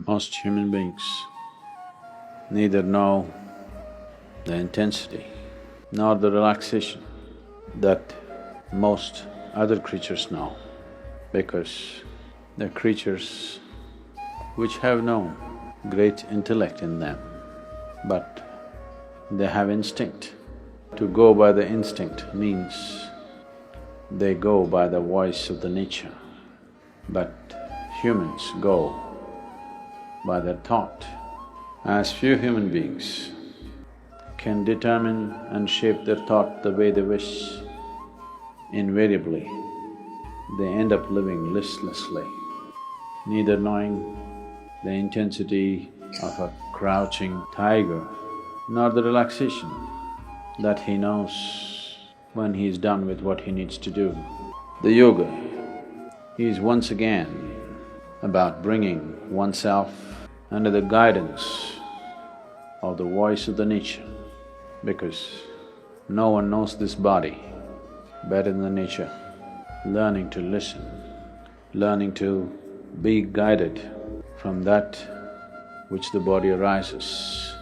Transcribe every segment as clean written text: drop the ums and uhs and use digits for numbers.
Most human beings neither know the intensity nor the relaxation that most other creatures know, because they're creatures which have no great intellect in them, but they have instinct. To go by the instinct means they go by the voice of the nature, but humans go by their thought. As few human beings can determine and shape their thought the way they wish, invariably they end up living listlessly, neither knowing the intensity of a crouching tiger, nor the relaxation that he knows when he's done with what he needs to do. The yoga is once again about bringing oneself under the guidance of the voice of the nature, because no one knows this body better than the nature. Learning to listen, learning to be guided from that which the body arises.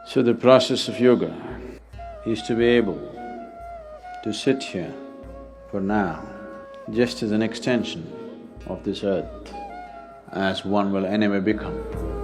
So the process of yoga is to be able to sit here for now, just as an extension of this earth, as one will anyway become.